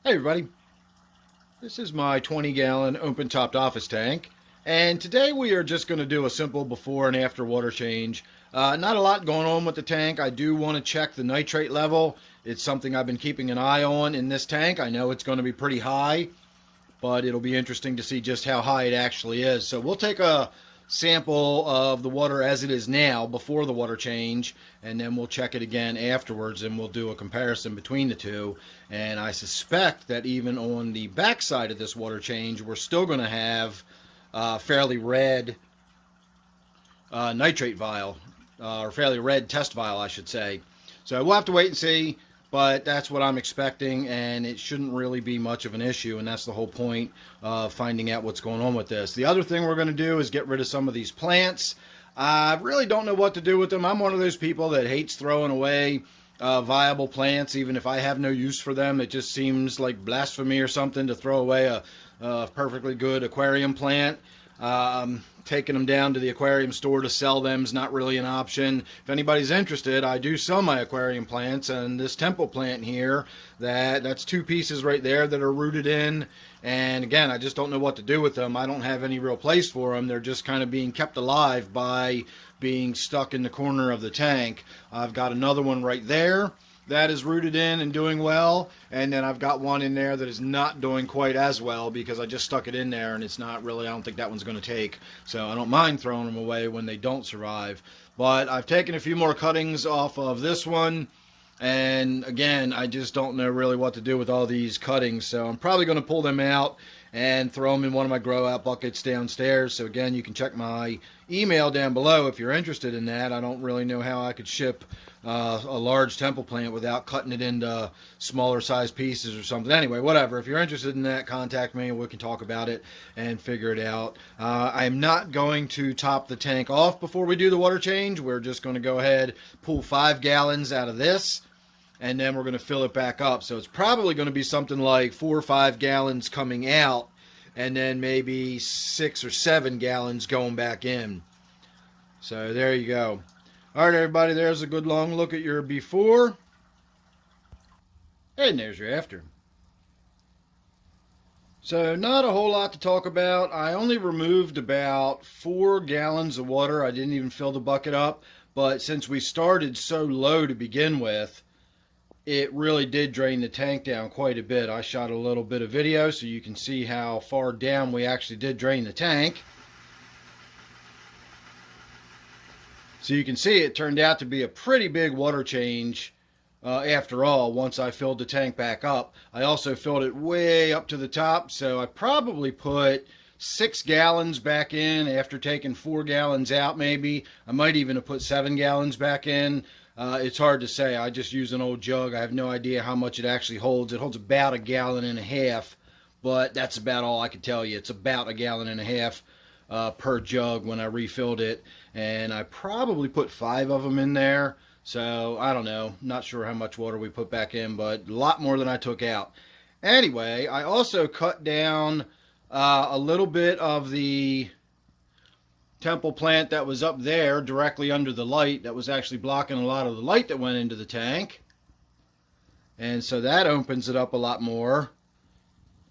Hey everybody, this is my 20-gallon open-topped office tank, and today we are just going to do a simple before and after water change. Not a lot going on with the tank. I do want to check the nitrate level. It's something I've been keeping an eye on in this tank. I know it's going to be pretty high, but it'll be interesting to see just how high it actually is. So we'll take a sample of the water as it is now before the water change, and then we'll check it again afterwards, and we'll do a comparison between the two. And I suspect that even on the back side of this water change, we're still going to have fairly red nitrate vial, or fairly red test vial, I should say. So we'll have to wait and see, but that's what I'm expecting, and it shouldn't really be much of an issue, and that's the whole point of finding out what's going on with this. The other thing we're going to do is get rid of some of these plants. I really don't know what to do with them. I'm one of those people that hates throwing away viable plants, even if I have no use for them. It just seems like blasphemy or something to throw away a perfectly good aquarium plant. Taking them down to the aquarium store to sell them is not really an option. If anybody's interested, I do sell my aquarium plants, and this temple plant here, that's two pieces right there that are rooted in. And again, I just don't know what to do with them. I don't have any real place for them. They're just kind of being kept alive by being stuck in the corner of the tank. I've got another one right there that is rooted in and doing well, and then I've got one in there that is not doing quite as well because I just stuck it in there, and it's not really, I don't think that one's going to take, so I don't mind throwing them away when they don't survive. But I've taken a few more cuttings off of this one, and again, I just don't know really what to do with all these cuttings, so I'm probably going to pull them out and throw them in one of my grow out buckets downstairs. So again, you can check my email down below if you're interested in that. I don't really know how I could ship a large temple plant without cutting it into smaller size pieces or something. Anyway, whatever. If you're interested in that, contact me and we can talk about it and figure it out. I'm not going to top the tank off before we do the water change. We're just going to go ahead, pull 5 gallons out of this, and then we're going to fill it back up. So it's probably going to be something like 4 or 5 gallons coming out, and then maybe 6 or 7 gallons going back in. So there you go. All right, everybody, there's a good long look at your before, and there's your after. So not a whole lot to talk about. I only removed about 4 gallons of water. I didn't even fill the bucket up, but since we started so low to begin with, it really did drain the tank down quite a bit. I shot a little bit of video so you can see how far down we actually did drain the tank. So you can see it turned out to be a pretty big water change after all once I filled the tank back up. I also filled it way up to the top, so I probably put 6 gallons back in after taking 4 gallons out maybe. I might even have put 7 gallons back in. It's hard to say. I just use an old jug. I have no idea how much it actually holds. It holds about 1.5 gallons, but that's about all I can tell you. It's about 1.5 gallons per jug when I refilled it, and I probably put 5 of them in there. So I don't know. Not sure how much water we put back in, but a lot more than I took out. Anyway, I also cut down a little bit of the temple plant that was up there directly under the light that was actually blocking a lot of the light that went into the tank, and so that opens it up a lot more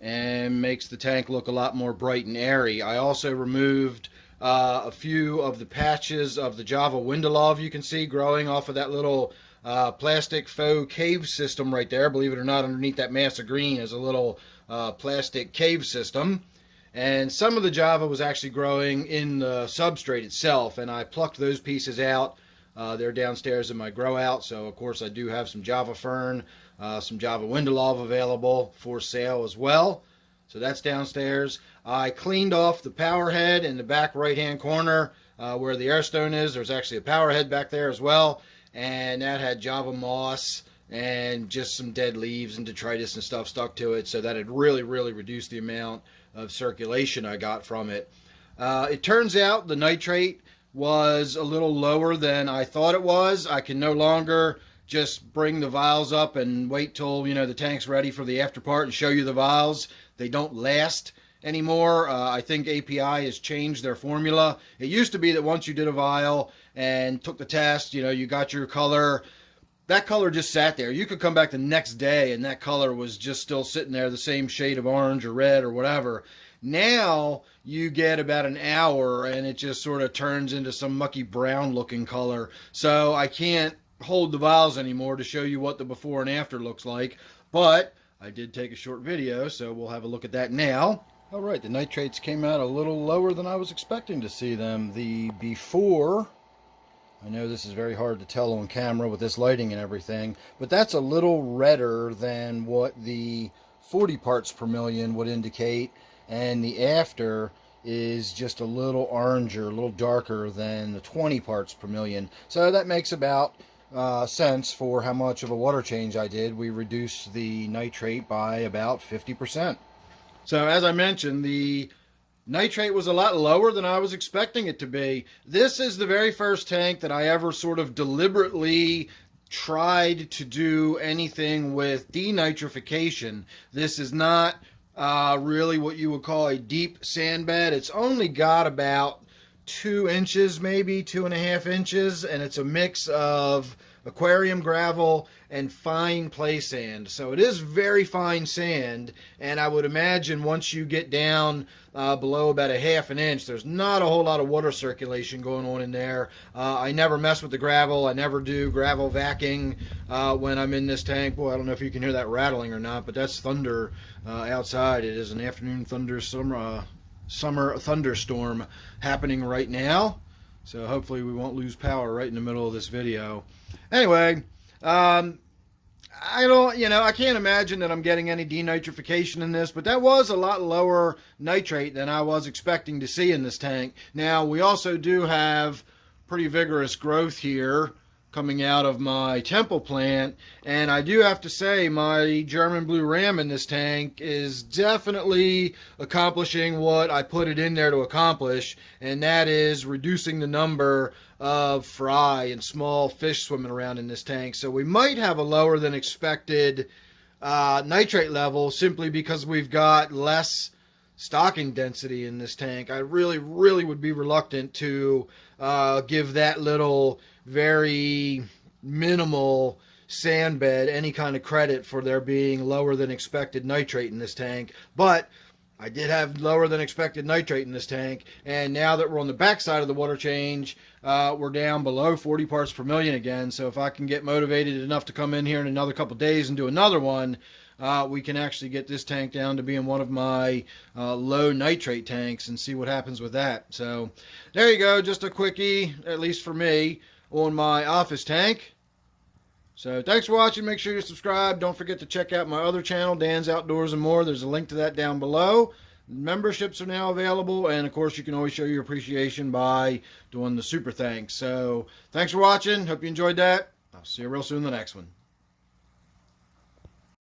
and makes the tank look a lot more bright and airy. I also removed a few of the patches of the Java Windelov you can see growing off of that little plastic faux cave system right there. Believe it or not, underneath that mass of green is a little plastic cave system. And some of the Java was actually growing in the substrate itself, and I plucked those pieces out. They're downstairs in my grow out, so of course I do have some Java fern, some Java Windelov available for sale as well. So that's downstairs. I cleaned off the power head in the back right hand corner where the air stone is. There's actually a power head back there as well, and that had Java moss and just some dead leaves and detritus and stuff stuck to it, so that had really reduced the amount of circulation I got from it. It turns out the nitrate was a little lower than I thought it was. I can no longer just bring the vials up and wait till the tank's ready for the after part and show you the vials. They don't last anymore. I think API has changed their formula. It used to be that once you did a vial and took the test, you got your color that color just sat there. You could come back the next day and that color was just still sitting there, the same shade of orange or red or whatever. Now you get about an hour and it just sort of turns into some mucky brown looking color. So I can't hold the vials anymore to show you what the before and after looks like, but I did take a short video, so we'll have a look at that now. All right, the nitrates came out a little lower than I was expecting to see them. The before, I know this is very hard to tell on camera with this lighting and everything, but that's a little redder than what the 40 parts per million would indicate, and the after is just a little oranger, a little darker than the 20 parts per million. So that makes about sense for how much of a water change I did. We reduced the nitrate by about 50%. So as I mentioned, the nitrate was a lot lower than I was expecting it to be. This is the very first tank that I ever sort of deliberately tried to do anything with denitrification. This is not really what you would call a deep sand bed. It's only got about 2 inches, maybe 2.5 inches, and it's a mix of aquarium gravel and fine play sand. So it is very fine sand, and I would imagine once you get down below about 1/2 inch, there's not a whole lot of water circulation going on in there. I never mess with the gravel. I never do gravel vacuuming when I'm in this tank. Boy, I don't know if you can hear that rattling or not, but that's thunder outside. It is an afternoon summer thunderstorm happening right now, so hopefully we won't lose power right in the middle of this video. Anyway, I can't imagine that I'm getting any denitrification in this, but that was a lot lower nitrate than I was expecting to see in this tank. Now, we also do have pretty vigorous growth here coming out of my temple plant, and I do have to say my German blue ram in this tank is definitely accomplishing what I put it in there to accomplish, and that is reducing the number of fry and small fish swimming around in this tank. So we might have a lower than expected nitrate level simply because we've got less stocking density in this tank. I really would be reluctant to give that little very minimal sand bed any kind of credit for there being lower than expected nitrate in this tank, but I did have lower than expected nitrate in this tank, and now that we're on the back side of the water change, we're down below 40 parts per million again. So if I can get motivated enough to come in here in another couple days and do another one, we can actually get this tank down to being one of my low nitrate tanks and see what happens with that. So there you go, just a quickie, at least for me, on my office tank. So thanks for watching. Make sure you subscribe. Don't forget to check out my other channel, Dan's Outdoors and More. There's a link to that down below. Memberships are now available, and of course you can always show your appreciation by doing the super thanks. So thanks for watching. Hope you enjoyed that. I'll see you real soon in the next one.